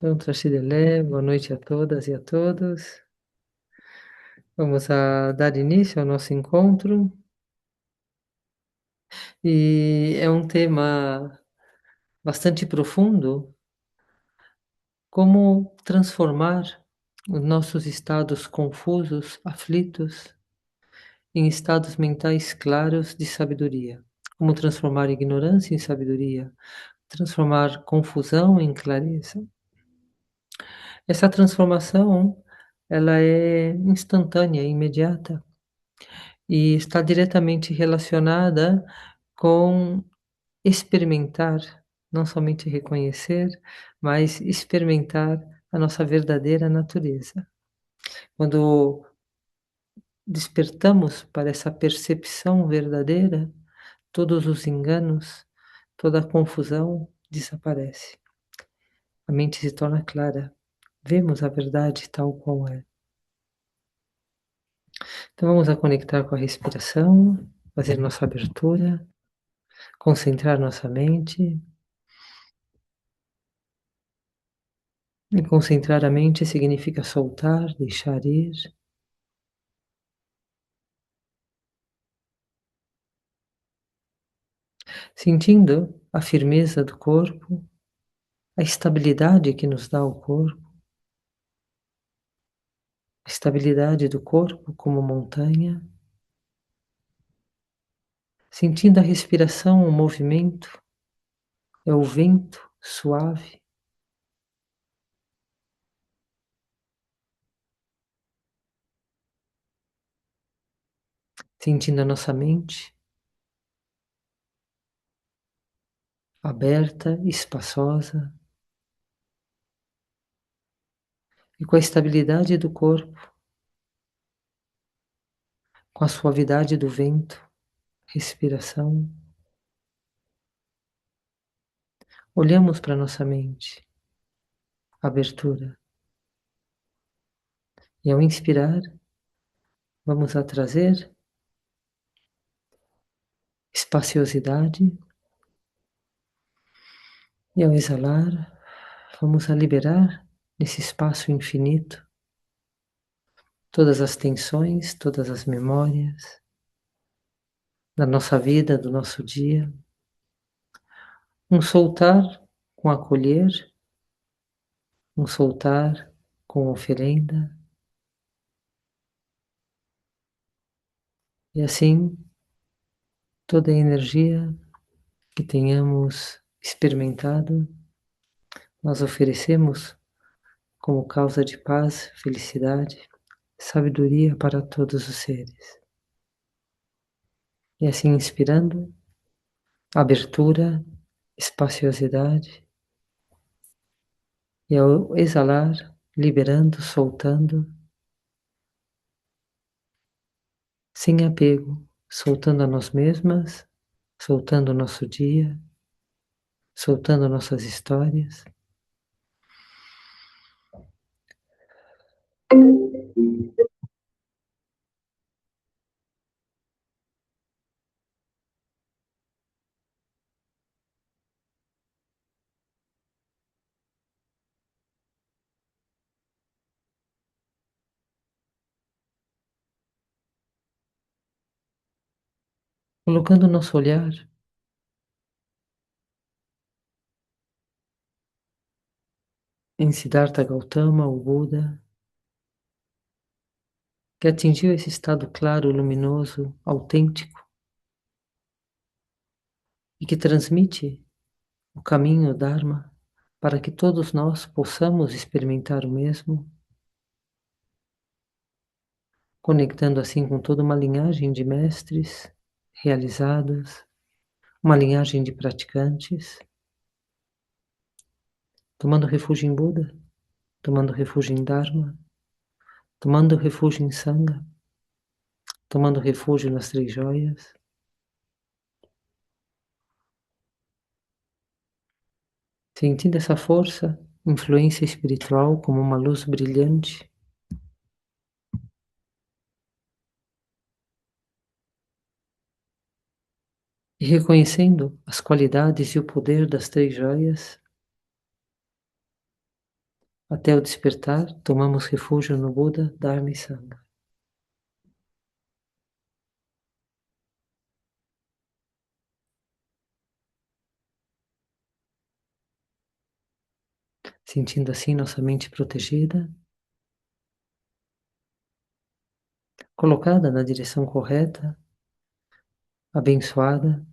Então, Trashidele, boa noite a todas e a todos. Vamos dar início ao nosso encontro. E é um tema bastante profundo, como transformar os nossos estados confusos, aflitos, em estados mentais claros de sabedoria. Como transformar ignorância em sabedoria, transformar confusão em clareza. Essa transformação, ela é instantânea, imediata. E está diretamente relacionada com experimentar, não somente reconhecer, mas experimentar a nossa verdadeira natureza. Quando despertamos para essa percepção verdadeira, todos os enganos, toda a confusão desaparece. A mente se torna clara. Vemos a verdade tal qual é. Então vamos a conectar com a respiração, fazer nossa abertura, concentrar nossa mente. E concentrar a mente significa soltar, deixar ir. Sentindo a firmeza do corpo, a estabilidade que nos dá o corpo, a estabilidade do corpo como montanha. Sentindo a respiração, o movimento, é o vento suave. Sentindo a nossa mente aberta, espaçosa, e com a estabilidade do corpo, com a suavidade do vento, respiração, olhamos para nossa mente, abertura. E ao inspirar, vamos a trazer espaciosidade, e ao exalar, vamos a liberar nesse espaço infinito todas as tensões, todas as memórias da nossa vida, do nosso dia. Um soltar com acolher, um soltar com oferenda. E assim, toda a energia que tenhamos experimentado, nós oferecemos como causa de paz, felicidade, sabedoria para todos os seres. E assim, inspirando, abertura, espaciosidade, e ao exalar, liberando, soltando, sem apego, soltando a nós mesmas, soltando o nosso dia, soltando nossas histórias. Colocando o nosso olhar em Siddhartha Gautama, o Buda, que atingiu esse estado claro, luminoso, autêntico, e que transmite o caminho, o Dharma, para que todos nós possamos experimentar o mesmo, conectando assim com toda uma linhagem de mestres realizados, uma linhagem de praticantes, tomando refúgio em Buda, tomando refúgio em Dharma, tomando refúgio em Sangha, tomando refúgio nas três joias, sentindo essa força, influência espiritual como uma luz brilhante, e reconhecendo as qualidades e o poder das três joias, Até o despertar, tomamos refúgio no Buda, Dharma e Sangha. Sentindo assim nossa mente protegida, colocada na direção correta, abençoada,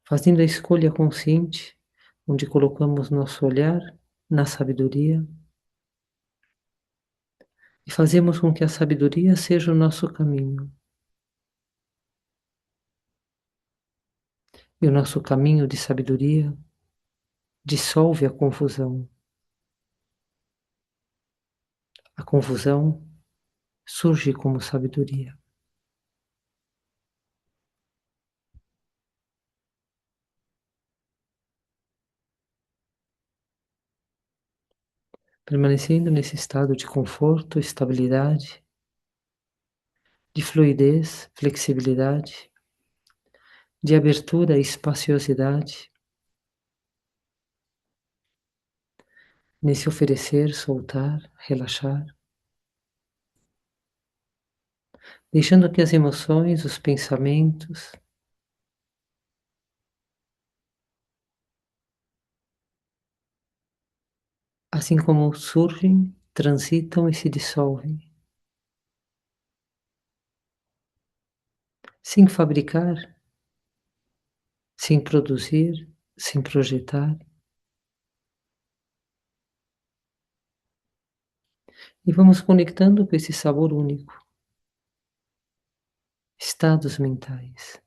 fazendo a escolha consciente, onde colocamos nosso olhar na sabedoria e fazemos com que a sabedoria seja o nosso caminho. E o nosso caminho de sabedoria dissolve a confusão. A confusão surge como sabedoria. Permanecendo nesse estado de conforto, estabilidade, de fluidez, flexibilidade, de abertura e espaciosidade, nesse oferecer, soltar, relaxar, deixando que as emoções, os pensamentos, assim como surgem, transitam e se dissolvem, sem fabricar, sem produzir, sem projetar, e vamos conectando com esse sabor único, estados mentais,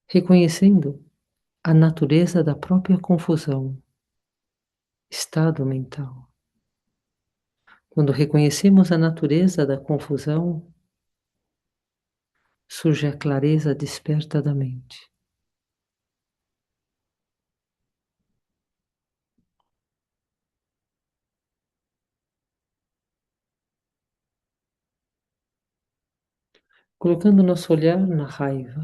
reconhecendo a natureza da própria confusão, estado mental. Quando reconhecemos a natureza da confusão, surge a clareza desperta da mente. Colocando nosso olhar na raiva,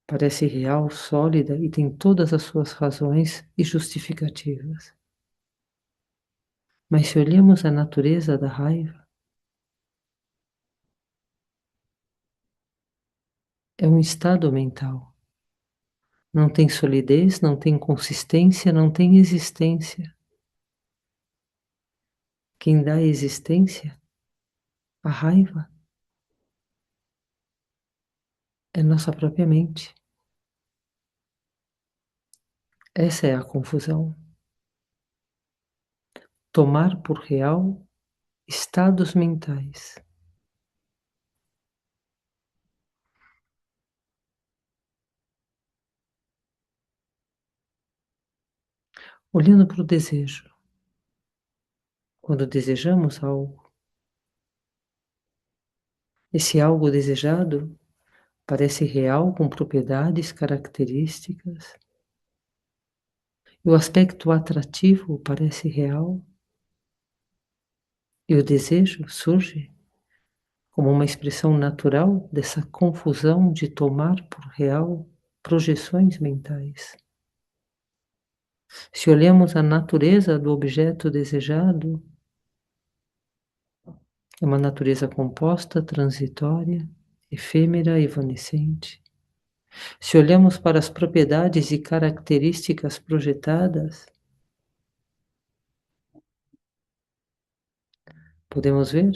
parece real, sólida e tem todas as suas razões e justificativas. Mas se olhamos a natureza da raiva, é um estado mental. Não tem solidez, não tem consistência, não tem existência. Quem dá existência à raiva é nossa própria mente. Essa é a confusão. Tomar por real estados mentais. Olhando para o desejo. Quando desejamos algo, esse algo desejado parece real com propriedades, características, e o aspecto atrativo parece real, e o desejo surge como uma expressão natural dessa confusão de tomar por real projeções mentais. Se olhamos a natureza do objeto desejado, é uma natureza composta, transitória, efêmera, evanescente. Se olhamos para as propriedades e características projetadas, podemos ver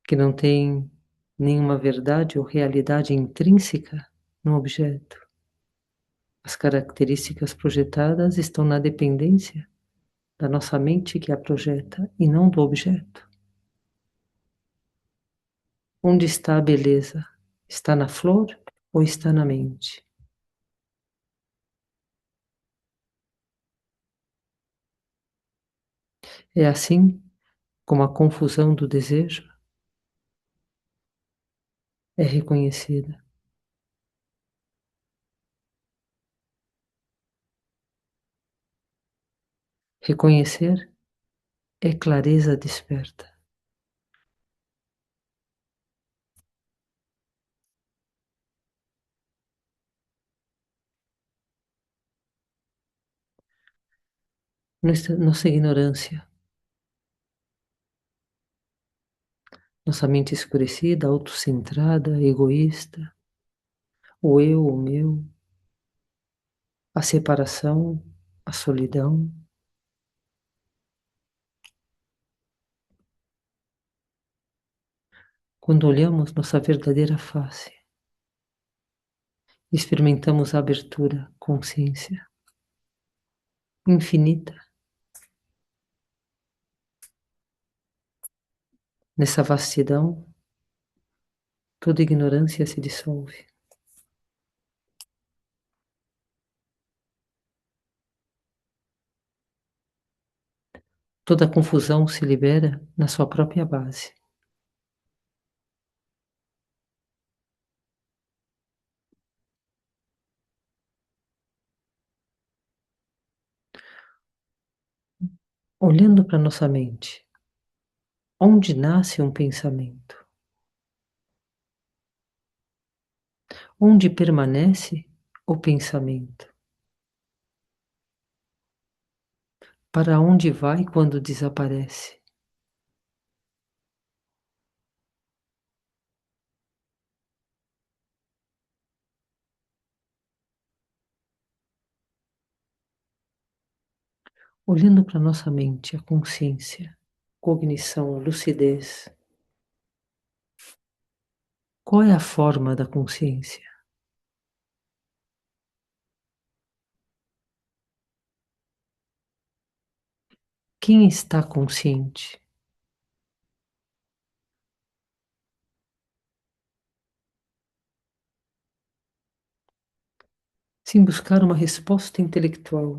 que não tem nenhuma verdade ou realidade intrínseca no objeto. As características projetadas estão na dependência da nossa mente que a projeta e não do objeto. Onde está a beleza? Está na flor ou está na mente? É assim como a confusão do desejo é reconhecida. Reconhecer é clareza desperta. nossa ignorância, nossa mente escurecida, autocentrada, egoísta, o eu, o meu, a separação, a solidão. Quando olhamos nossa verdadeira face, experimentamos a abertura, consciência infinita. Nessa vastidão, toda ignorância se dissolve. Toda confusão se libera na sua própria base. Olhando para nossa mente, onde nasce um pensamento? Onde permanece o pensamento? Para onde vai quando desaparece? Olhando para nossa mente, a consciência, cognição, lucidez. Qual é a forma da consciência? Quem está consciente? Sem buscar uma resposta intelectual,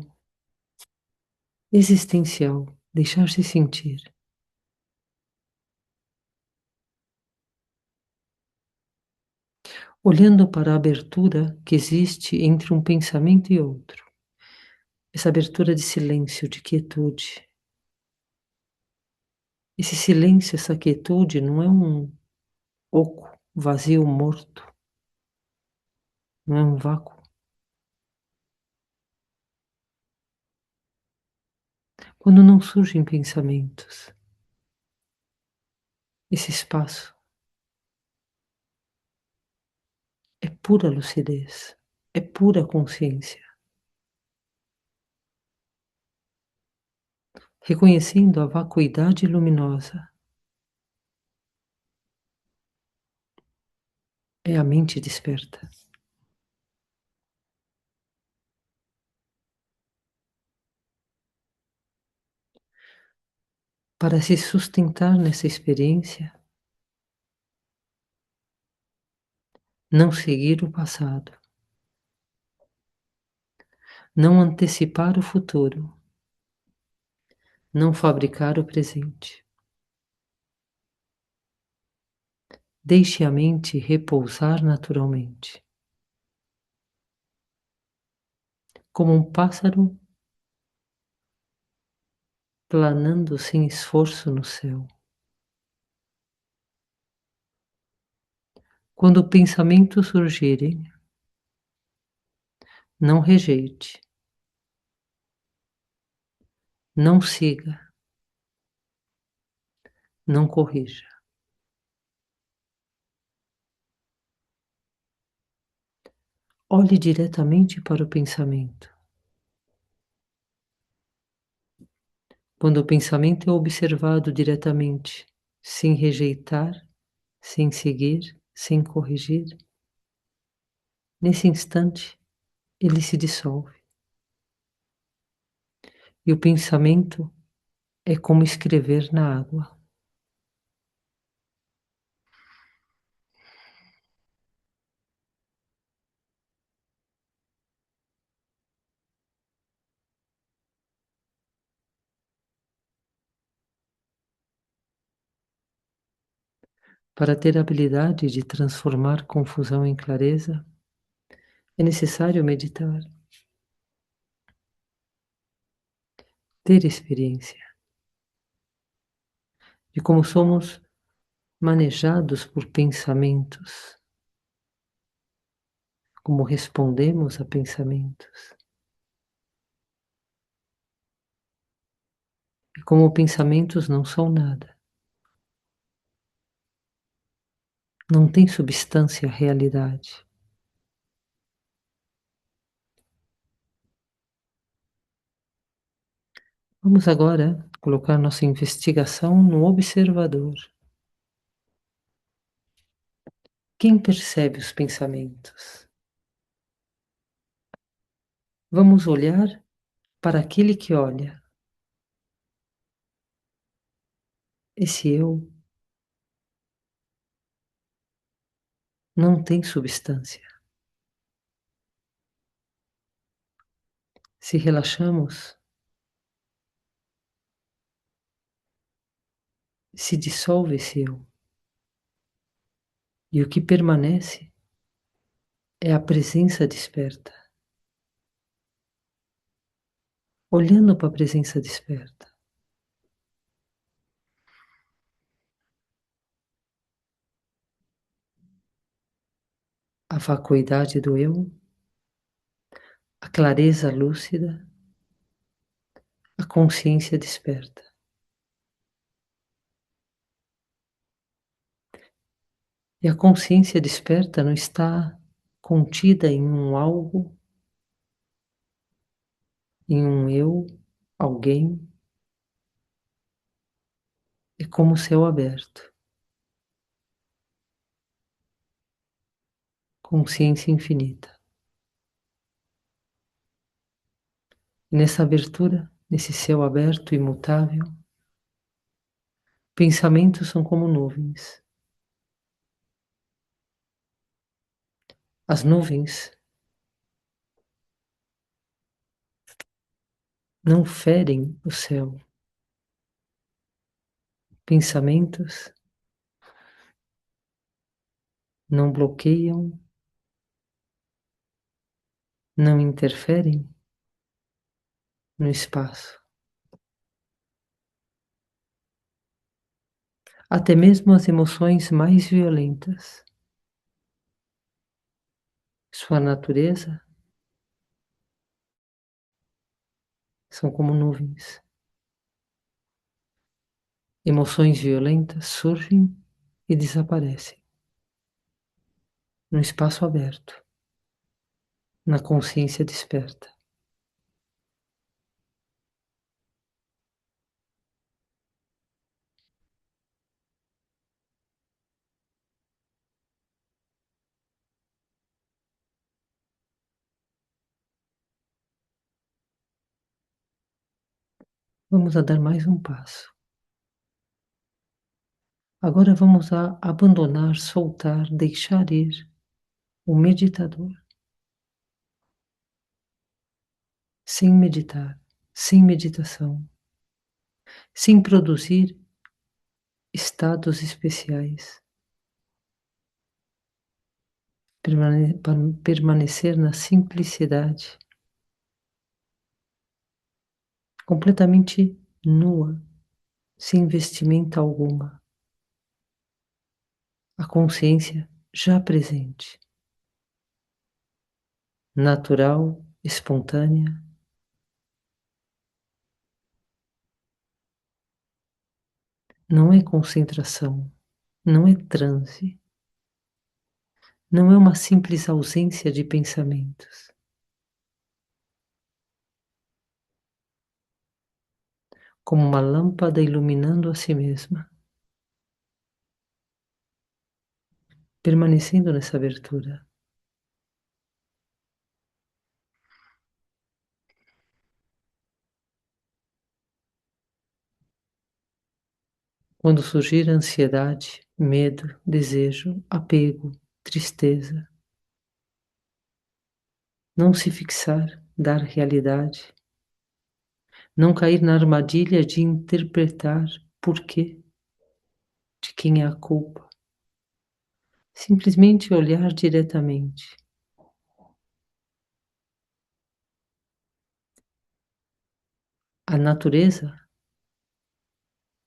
existencial, deixar-se sentir. Olhando para a abertura que existe entre um pensamento e outro. Essa abertura de silêncio, de quietude. Esse silêncio, essa quietude não é um oco, vazio, morto. Não é um vácuo. Quando não surgem pensamentos, esse espaço é pura lucidez, é pura consciência. Reconhecendo a vacuidade luminosa, é a mente desperta. Para se sustentar nessa experiência, não seguir o passado, não antecipar o futuro, não fabricar o presente. Deixe a mente repousar naturalmente, como um pássaro planando sem esforço no céu. Quando pensamentos surgirem, não rejeite, não siga, não corrija. Olhe diretamente para o pensamento. Quando o pensamento é observado diretamente, sem rejeitar, sem seguir, sem corrigir, nesse instante ele se dissolve. E o pensamento é como escrever na água. Para ter a habilidade de transformar confusão em clareza, é necessário meditar, ter experiência de como somos manejados por pensamentos, como respondemos a pensamentos. E como pensamentos não são nada, não tem substância a realidade. Vamos agora colocar nossa investigação no observador. Quem percebe os pensamentos? Vamos olhar para aquele que olha. Esse eu não tem substância. Se relaxamos, se dissolve esse eu. E o que permanece é a presença desperta. Olhando para a presença desperta, a vacuidade do eu, a clareza lúcida, a consciência desperta. E a consciência desperta não está contida em um algo, em um eu, alguém. É como o céu aberto, consciência infinita. E nessa abertura, nesse céu aberto e imutável, pensamentos são como nuvens. As nuvens não ferem o céu. Pensamentos não bloqueiam, não interferem no espaço. Até mesmo as emoções mais violentas. Sua natureza são como nuvens. Emoções violentas surgem e desaparecem no espaço aberto, na consciência desperta. Vamos a dar mais um passo. Agora vamos a abandonar, soltar, deixar ir o meditador, sem meditar, sem meditação, sem produzir estados especiais, permanecer na simplicidade, completamente nua, sem vestimenta alguma, a consciência já presente, natural, espontânea, não é concentração, não é transe, não é uma simples ausência de pensamentos. Como uma lâmpada iluminando a si mesma, permanecendo nessa abertura. Quando surgir ansiedade, medo, desejo, apego, tristeza, não se fixar, dar realidade, não cair na armadilha de interpretar porquê, de quem é a culpa. Simplesmente olhar diretamente. A natureza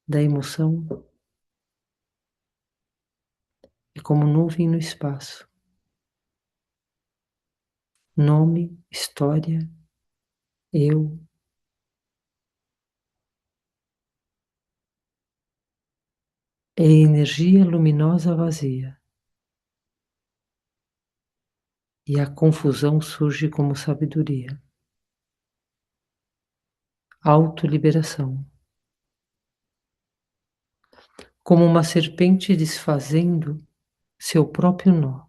da emoção é como nuvem no espaço. Nome, história, eu. é energia luminosa vazia, e a confusão surge como sabedoria, autoliberação, como uma serpente desfazendo seu próprio nó.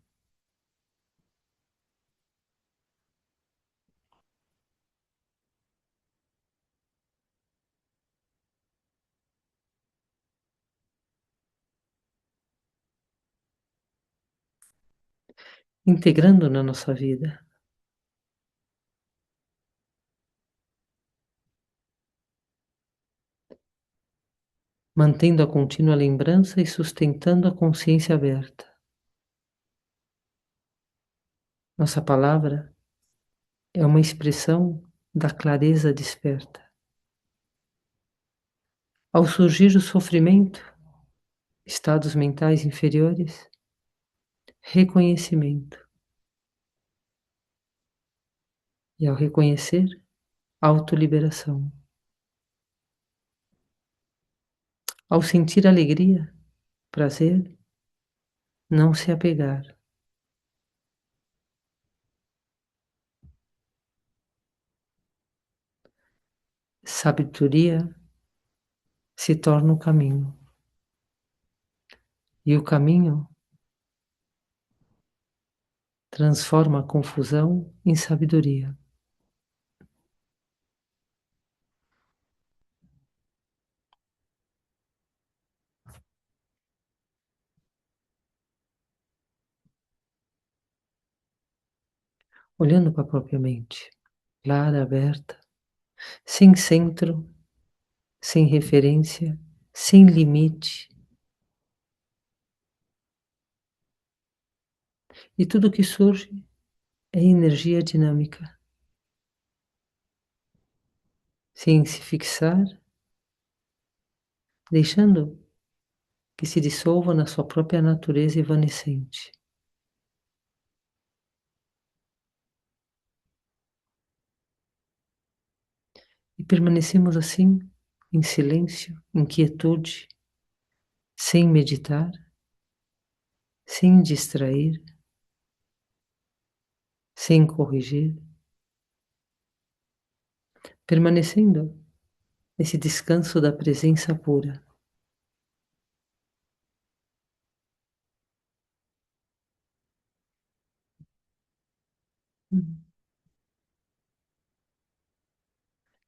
Integrando na nossa vida, mantendo a contínua lembrança e sustentando a consciência aberta. Nossa palavra é uma expressão da clareza desperta. Ao surgir o sofrimento, estados mentais inferiores, reconhecimento. E ao reconhecer, autoliberação. Ao sentir alegria, prazer, não se apegar. Sabedoria se torna o caminho. E o caminho transforma a confusão em sabedoria. Olhando para a própria mente, clara, aberta, sem centro, sem referência, sem limite. E tudo que surge é energia dinâmica, sem se fixar, deixando que se dissolva na sua própria natureza evanescente. E permanecemos assim, em silêncio, em quietude, sem meditar, sem distrair, sem corrigir, permanecendo nesse descanso da presença pura.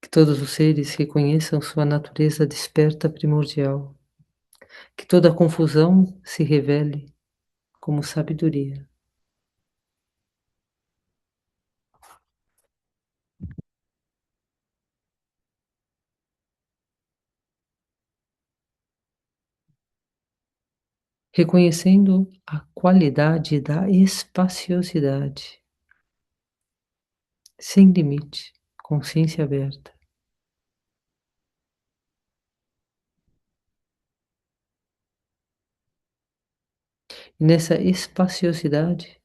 Que todos os seres reconheçam sua natureza desperta primordial. Que toda confusão se revele como sabedoria. Reconhecendo a qualidade da espaciosidade, sem limite, consciência aberta. E nessa espaciosidade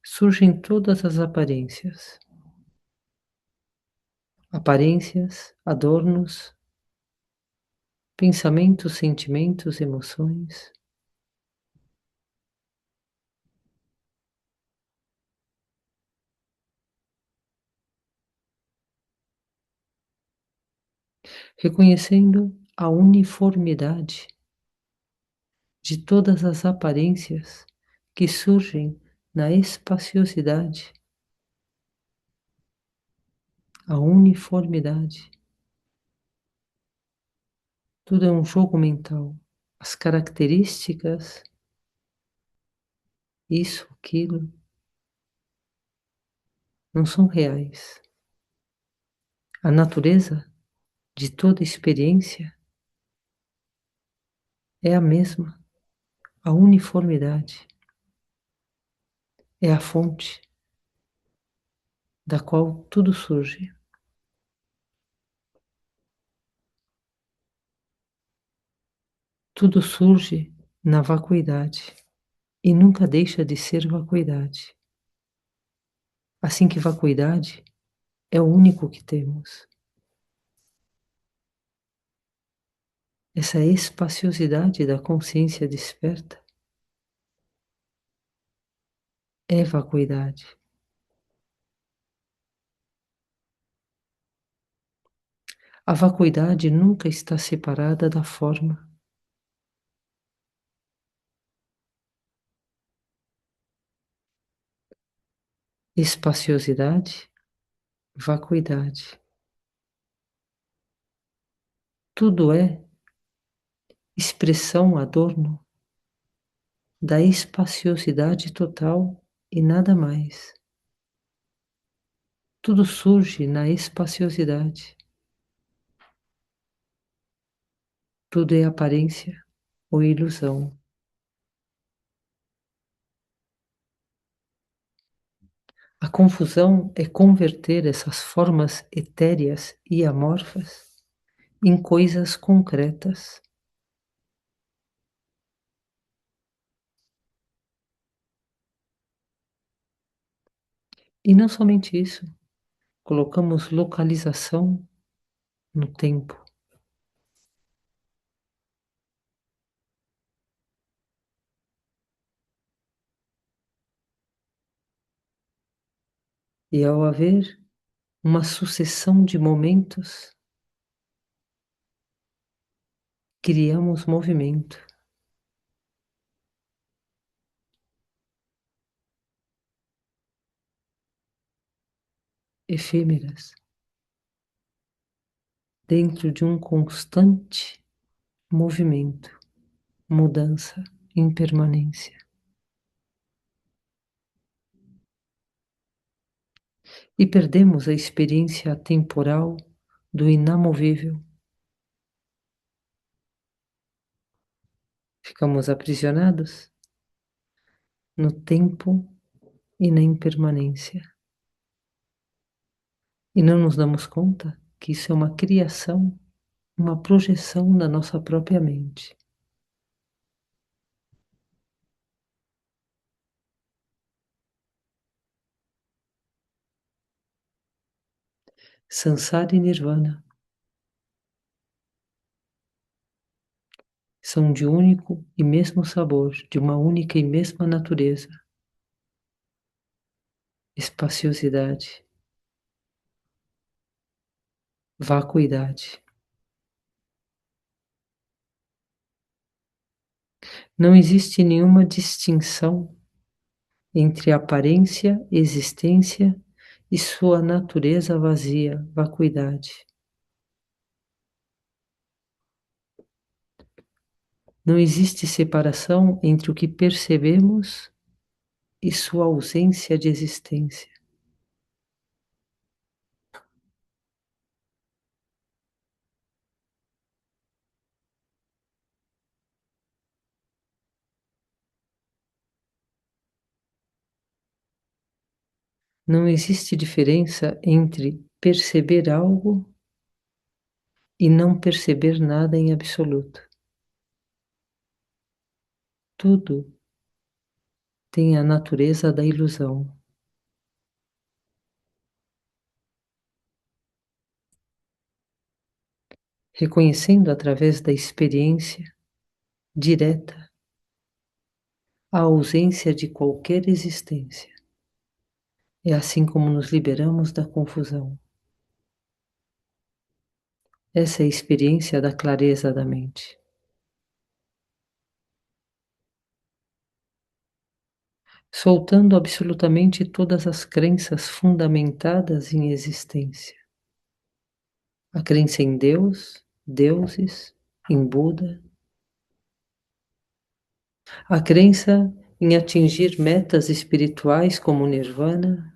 surgem todas as aparências, adornos, pensamentos, sentimentos, emoções. Reconhecendo a uniformidade de todas as aparências que surgem na espaciosidade, a uniformidade. Tudo é um jogo mental. As características, isso, aquilo, não são reais. A natureza de toda experiência é a mesma, a uniformidade. É a fonte da qual tudo surge. Tudo surge na vacuidade e nunca deixa de ser vacuidade. Assim que vacuidade é o único que temos. essa espaciosidade da consciência desperta é vacuidade. A vacuidade nunca está separada da forma. Espaciosidade, vacuidade. Tudo é expressão, adorno da espaciosidade total e nada mais. Tudo surge na espaciosidade. Tudo é aparência ou ilusão. A confusão é converter essas formas etéreas e amorfas em coisas concretas. E não somente isso, colocamos localização no tempo. E ao haver uma sucessão de momentos, criamos movimento. Efêmeras, dentro de um constante movimento, mudança, impermanência. E perdemos a experiência temporal do inamovível. Ficamos aprisionados no tempo e na impermanência. E não nos damos conta que isso é uma criação, uma projeção da nossa própria mente. Sansara e Nirvana são de único e mesmo sabor, de uma única e mesma natureza. Espaciosidade, vacuidade. Não existe nenhuma distinção entre aparência, existência e sua natureza vazia, vacuidade. Não existe separação entre o que percebemos e sua ausência de existência. Não existe diferença entre perceber algo e não perceber nada em absoluto. Tudo tem a natureza da ilusão. Reconhecendo através da experiência direta a ausência de qualquer existência. É assim como nos liberamos da confusão. Essa é a experiência da clareza da mente. Soltando absolutamente todas as crenças fundamentadas em existência. A crença em Deus, deuses, em Buda. A crença em atingir metas espirituais como Nirvana.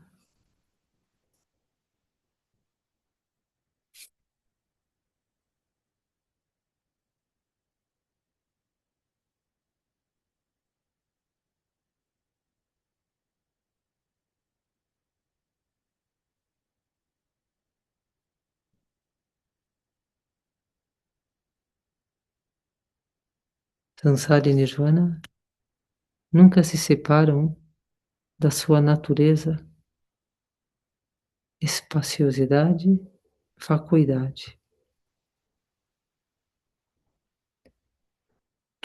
Sansara e Nirvana nunca se separam da sua natureza, espaciosidade, vacuidade.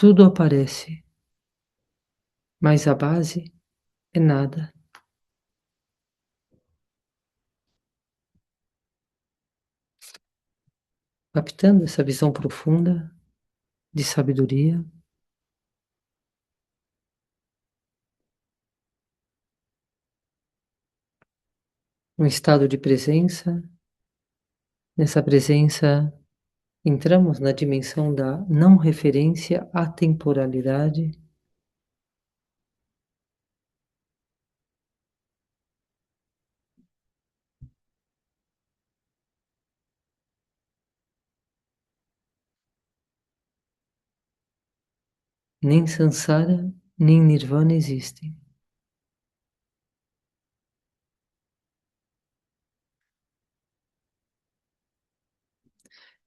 Tudo aparece, mas a base é nada. Captando essa visão profunda de sabedoria, um estado de presença. Nessa presença, entramos na dimensão da não referência à temporalidade, nem samsara, nem nirvana existem.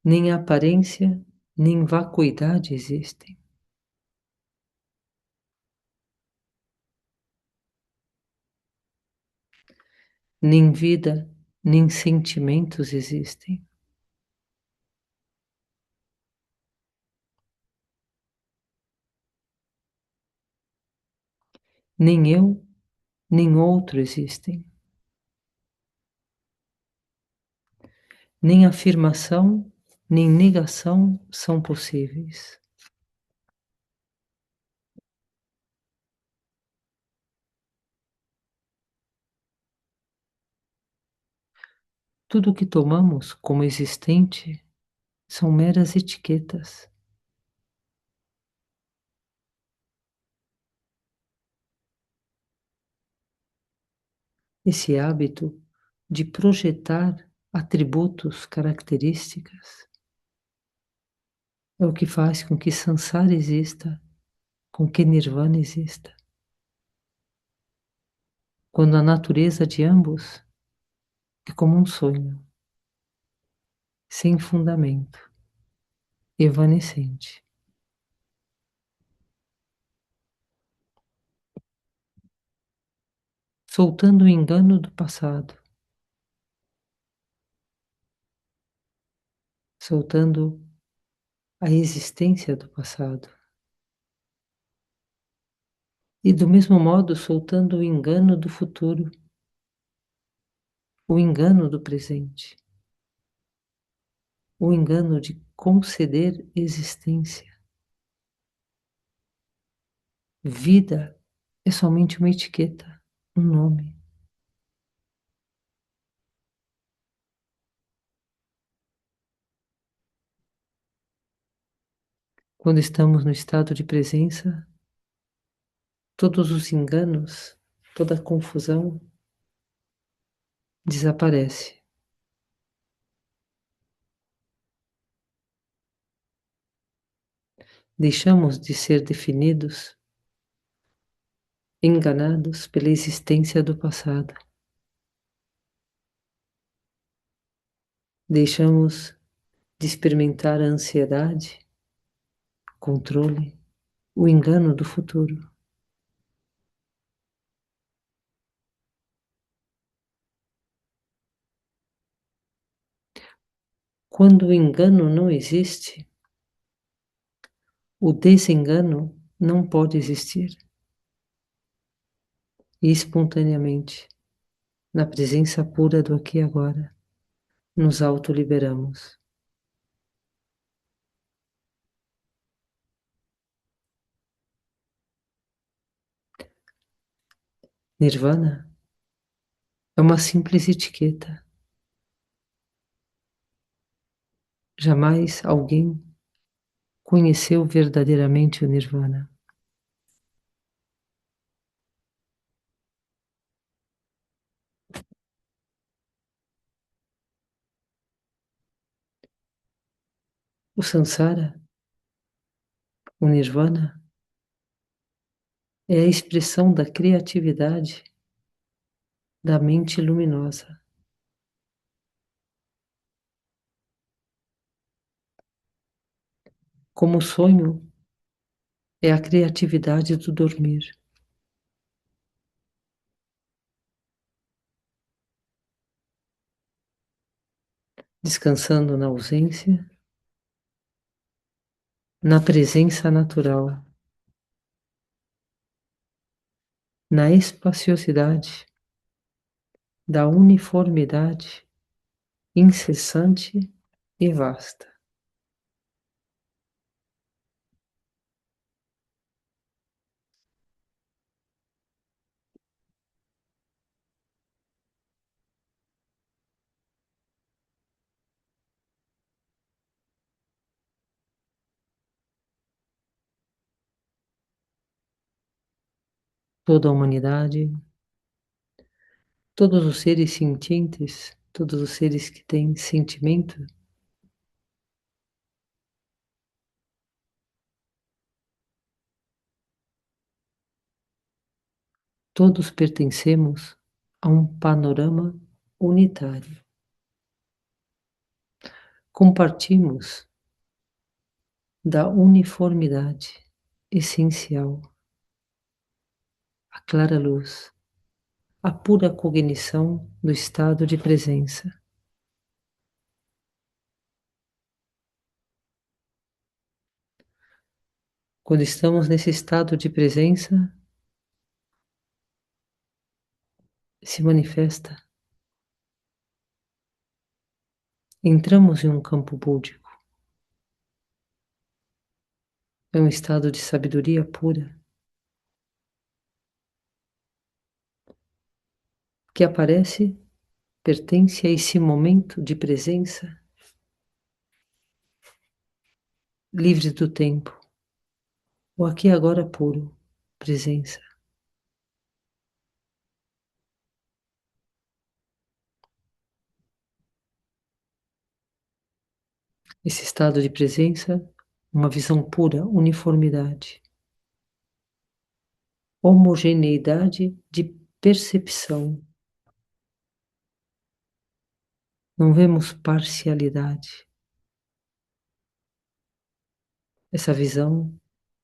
Nem aparência, nem vacuidade existem. Nem vida, nem sentimentos existem. Nem eu, nem outro existem. Nem afirmação, nem negação são possíveis. Tudo o que tomamos como existente são meras etiquetas. Esse hábito de projetar atributos, características, é o que faz com que Sansara exista, com que Nirvana exista. Quando a natureza de ambos é como um sonho, sem fundamento, evanescente. Soltando o engano do passado, soltando a existência do passado. E do mesmo modo, soltando o engano do futuro, o engano do presente, o engano de conceder existência. Vida é somente uma etiqueta, um nome. Quando estamos no estado de presença, todos os enganos, toda a confusão desaparece. Deixamos de ser definidos, enganados pela existência do passado. Deixamos de experimentar a ansiedade, controle, o engano do futuro. Quando o engano não existe, o desengano não pode existir. E espontaneamente, na presença pura do aqui e agora, nos autoliberamos. Nirvana é uma simples etiqueta. Jamais alguém conheceu verdadeiramente o Nirvana. O Sansara, o Nirvana, é a expressão da criatividade da mente luminosa. Como o sonho é a criatividade do dormir. Descansando na ausência, na presença natural, na espaciosidade da uniformidade incessante e vasta. Toda a humanidade, todos os seres sentientes, todos os seres que têm sentimento, todos pertencemos a um panorama unitário. Compartimos da uniformidade essencial, a clara luz, a pura cognição do estado de presença. Quando estamos nesse estado de presença, se manifesta. Entramos em um campo búdico. É um estado de sabedoria pura que aparece, pertence a esse momento de presença, livre do tempo, o aqui e agora puro, presença. Esse estado de presença, uma visão pura, uniformidade, homogeneidade de percepção. Não vemos parcialidade. Essa visão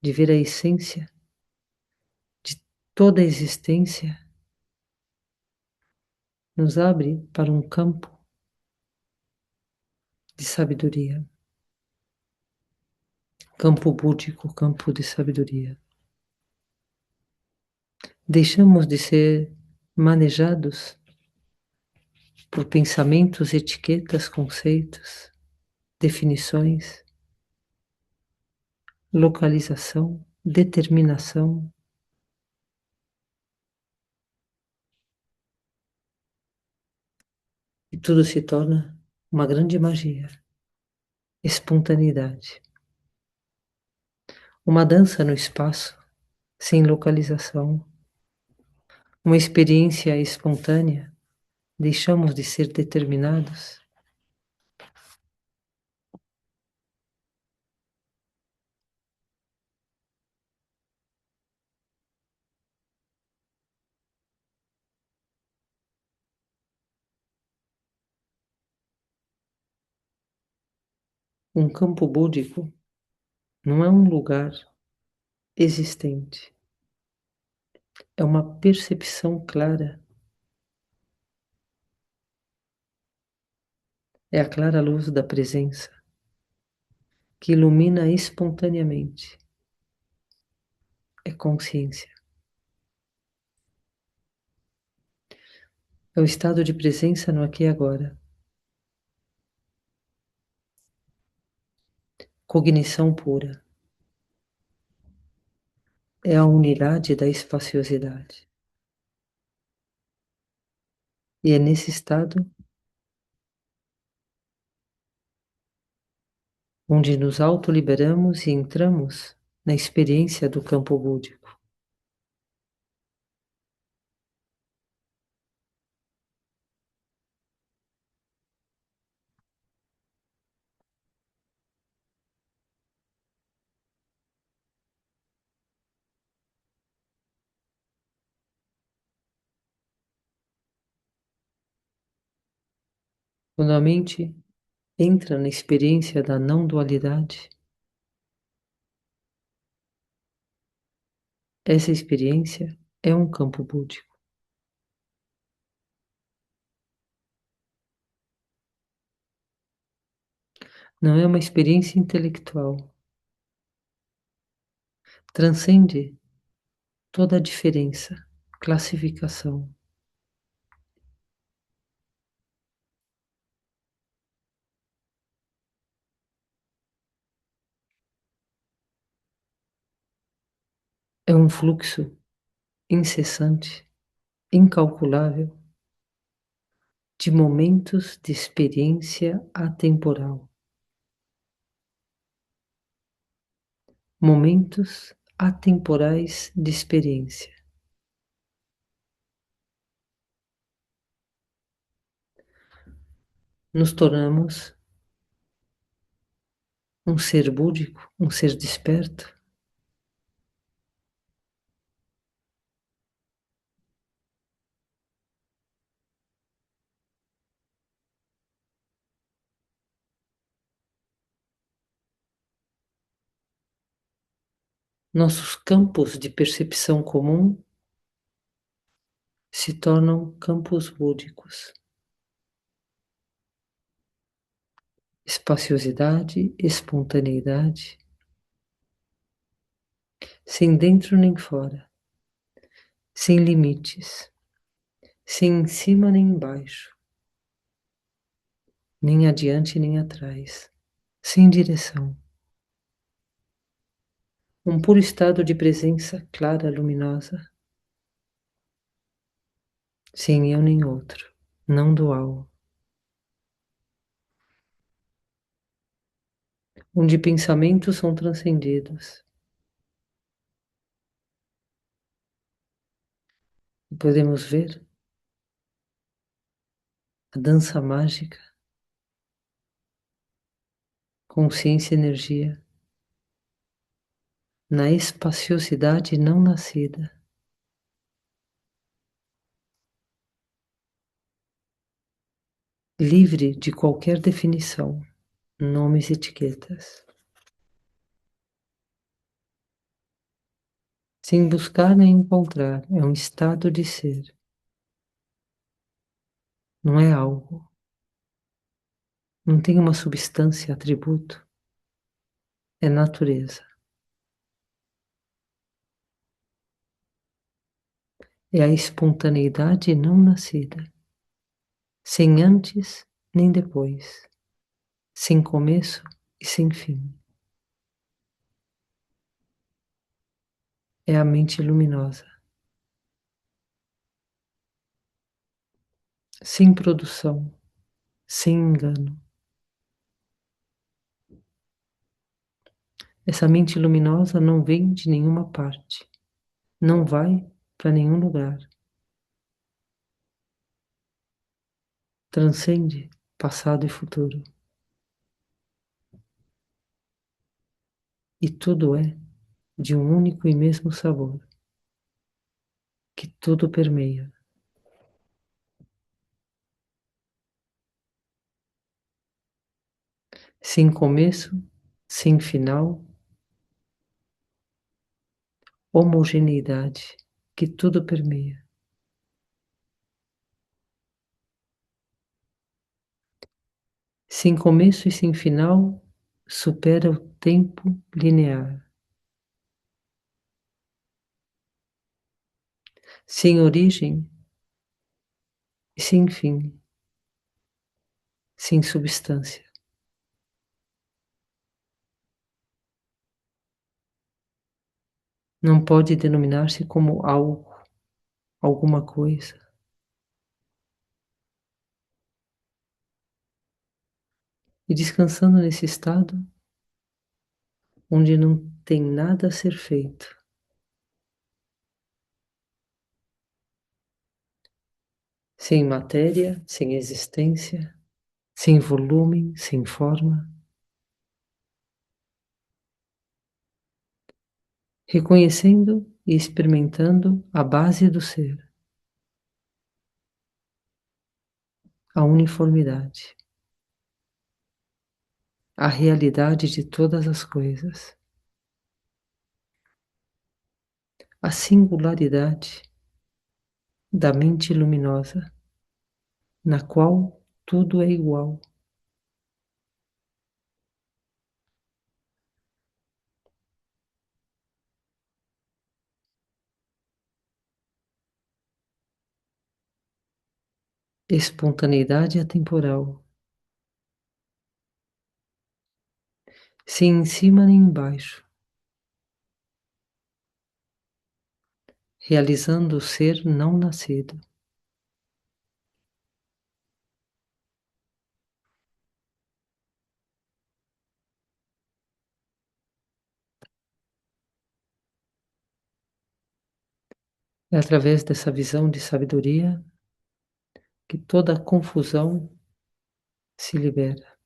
de ver a essência de toda a existência nos abre para um campo de sabedoria, campo búdico, campo de sabedoria. Deixamos de ser manejados por pensamentos, etiquetas, conceitos, definições, localização, determinação. E tudo se torna uma grande magia, espontaneidade. Uma dança no espaço, sem localização. Uma experiência espontânea. Deixamos de ser determinados. Um campo búdico não é um lugar existente. É uma percepção clara. É a clara luz da presença que ilumina espontaneamente. É consciência. É o estado de presença no aqui e agora. Cognição pura. É a unidade da espaciosidade. E é nesse estado onde nos autoliberamos e entramos na experiência do campo búdico. Quando a mente entra na experiência da não dualidade, essa experiência é um campo búdico. Não é uma experiência intelectual, Transcende toda a diferença, classificação. É um fluxo incessante, incalculável, de momentos de experiência atemporal, momentos atemporais de experiência. Nos tornamos um ser búdico, um ser desperto. Nossos campos de percepção comum se tornam campos búdicos. Espaciosidade, espontaneidade, sem dentro nem fora, sem limites, sem em cima nem embaixo, nem adiante nem atrás, sem direção. Um puro estado de presença clara, luminosa, sem eu nem outro, não dual, onde pensamentos são transcendidos e podemos ver a dança mágica, consciência e energia na espaciosidade não nascida, livre de qualquer definição, nomes e etiquetas, sem buscar nem encontrar, é um estado de ser, não é algo, não tem uma substância, atributo, é natureza, é a espontaneidade não nascida, sem antes nem depois, sem começo e sem fim. É a mente luminosa, sem produção, sem engano. Essa mente luminosa não vem de nenhuma parte, não vai para nenhum lugar. Transcende passado e futuro. E tudo é de um único e mesmo sabor, que tudo permeia. Sem começo, sem final, homogeneidade, que tudo permeia. Sem começo e sem final, supera o tempo linear. Sem origem e sem fim, sem substância. Não pode denominar-se como algo, alguma coisa. E descansando nesse estado, onde não tem nada a ser feito, sem matéria, sem existência, sem volume, sem forma, reconhecendo e experimentando a base do ser, a uniformidade, a realidade de todas as coisas, a singularidade da mente luminosa, na qual tudo é igual. espontaneidade atemporal, sem em cima nem embaixo, realizando o ser não nascido. É através dessa visão de sabedoria que toda confusão se libera.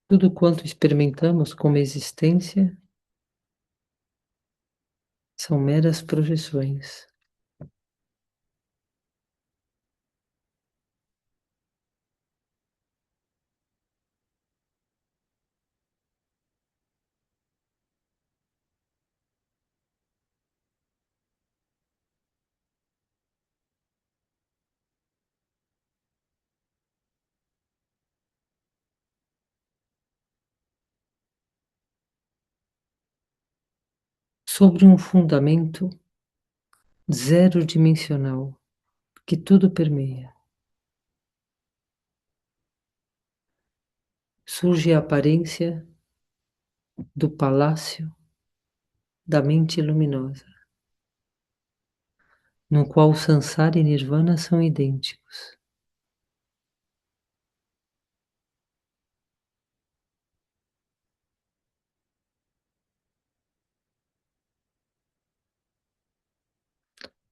Tudo quanto experimentamos como existência são meras projeções. Sobre um fundamento zero-dimensional que tudo permeia, surge a aparência do palácio da mente luminosa, no qual Sansara e Nirvana são idênticos.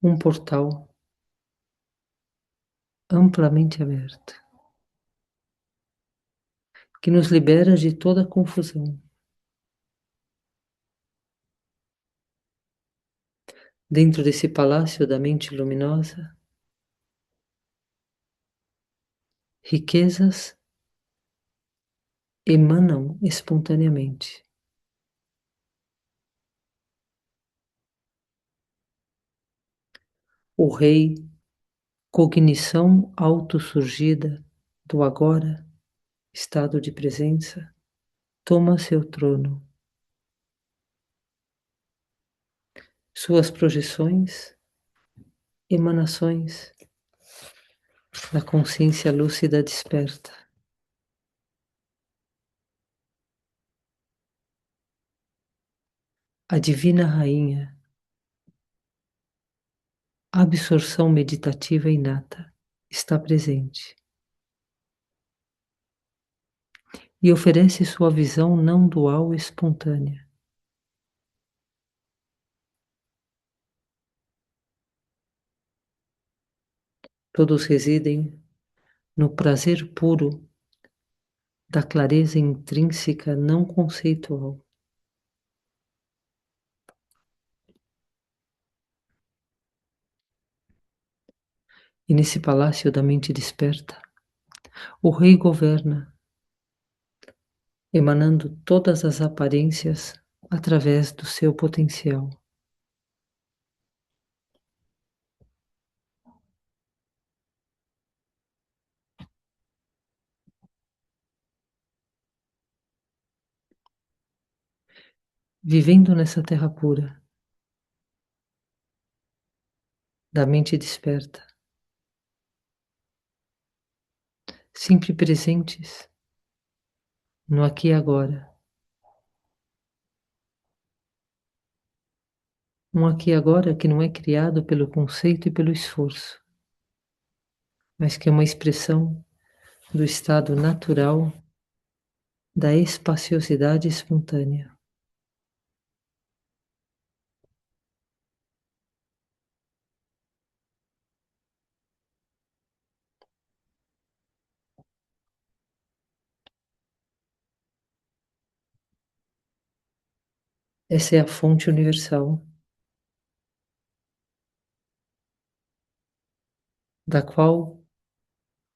Um portal amplamente aberto, que nos libera de toda confusão. Dentro desse palácio da mente luminosa, riquezas emanam espontaneamente. O rei, cognição autossurgida do agora, estado de presença, toma seu trono. Suas projeções, emanações da consciência lúcida desperta. A divina rainha, absorção meditativa inata, está presente e oferece sua visão não dual espontânea. Todos residem no prazer puro da clareza intrínseca não conceitual. E nesse palácio da mente desperta, o rei governa, emanando todas as aparências através do seu potencial. Vivendo nessa terra pura, da mente desperta, sempre presentes no aqui e agora. Um aqui e agora que não é criado pelo conceito e pelo esforço, mas que é uma expressão do estado natural da espaciosidade espontânea. Essa é a fonte universal, da qual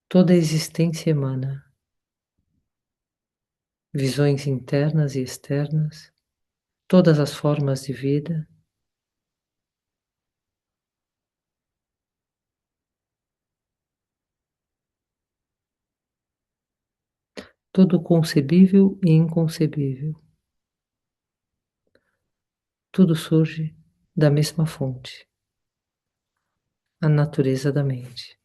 toda a existência emana. Visões internas e externas, todas as formas de vida, todo concebível e inconcebível, tudo surge da mesma fonte, a natureza da mente.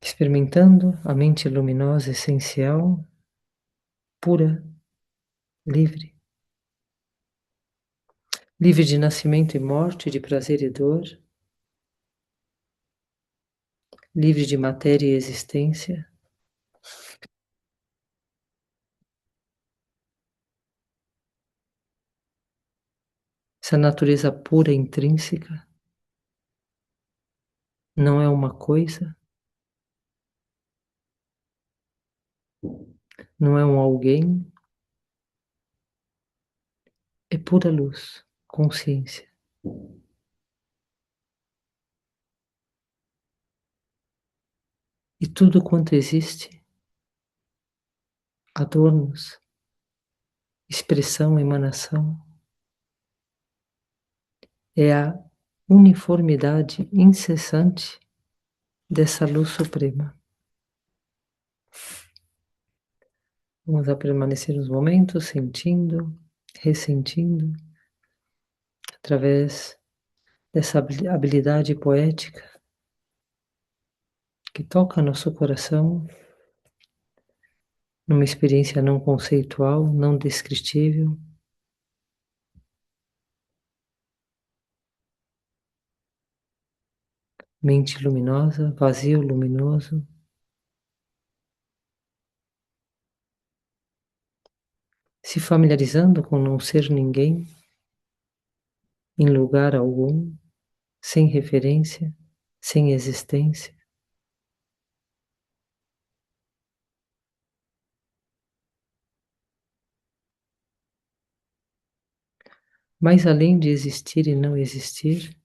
Experimentando a mente luminosa essencial, pura, livre, livre de nascimento e morte, de prazer e dor, livre de matéria e existência, essa natureza pura e intrínseca não é uma coisa, não é um alguém, é pura luz, consciência. E tudo quanto existe, adornos, expressão, emanação, é a uniformidade incessante dessa luz suprema. Vamos a permanecer uns momentos sentindo, ressentindo, através dessa habilidade poética que toca nosso coração, numa experiência não conceitual, não descritível. Mente luminosa, vazio luminoso, se familiarizando com não ser ninguém, em lugar algum, sem referência, sem existência. Mas além de existir e não existir,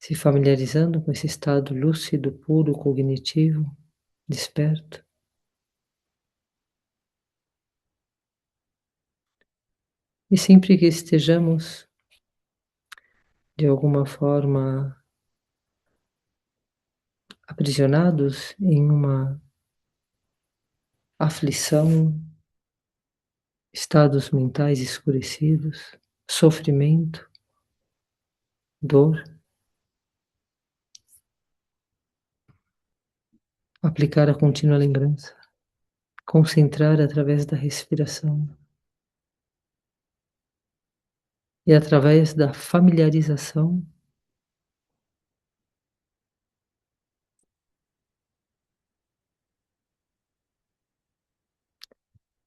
se familiarizando com esse estado lúcido, puro, cognitivo, desperto. E sempre que estejamos, de alguma forma, aprisionados em uma aflição, estados mentais escurecidos, sofrimento, dor, aplicar a contínua lembrança, concentrar através da respiração e através da familiarização,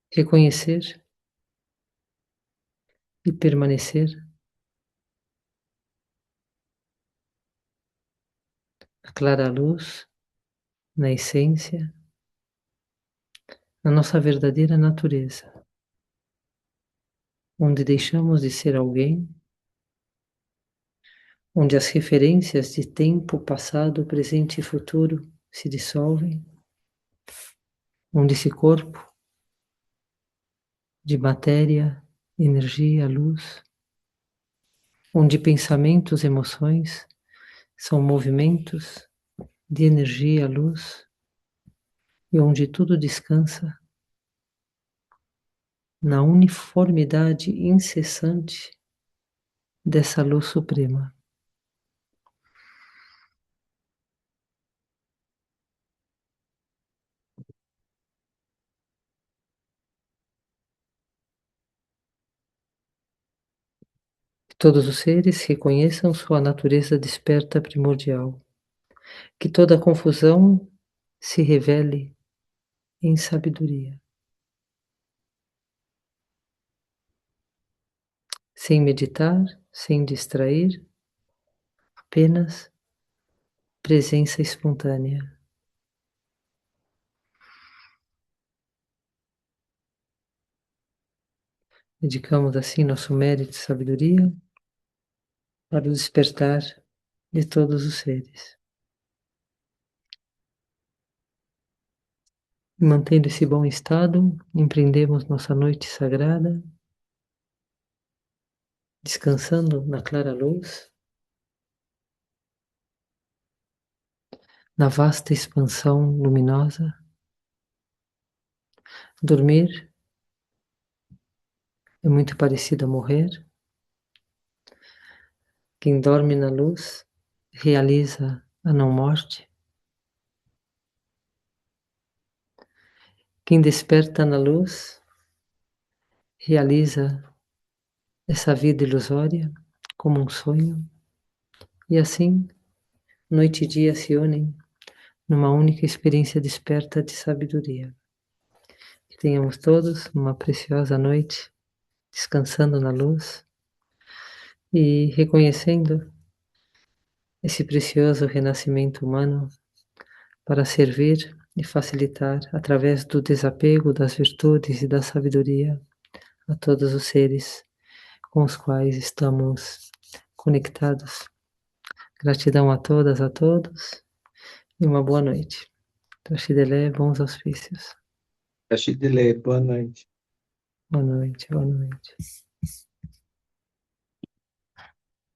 reconhecer e permanecer na clara luz, na essência, na nossa verdadeira natureza, onde deixamos de ser alguém, onde as referências de tempo, passado, presente e futuro se dissolvem, onde esse corpo de matéria, energia, luz, onde pensamentos, emoções são movimentos de energia, luz, e onde tudo descansa na uniformidade incessante dessa luz suprema. Todos os seres reconheçam sua natureza desperta primordial, que toda confusão se revele em sabedoria, sem meditar, sem distrair, apenas presença espontânea. Dedicamos assim nosso mérito e sabedoria para o despertar de todos os seres. E mantendo esse bom estado, empreendemos nossa noite sagrada, descansando na clara luz, na vasta expansão luminosa. Dormir é muito parecido a morrer. Quem dorme na luz realiza a não-morte. Quem desperta na luz realiza essa vida ilusória como um sonho. E assim, noite e dia se unem numa única experiência desperta de sabedoria. Que tenhamos todos uma preciosa noite, descansando na luz e reconhecendo esse precioso renascimento humano para servir e facilitar, através do desapego das virtudes e da sabedoria, a todos os seres com os quais estamos conectados. Gratidão a todas, a todos e uma boa noite. Tashi-delé, bons auspícios. Achei delay, boa noite. Boa noite, boa noite.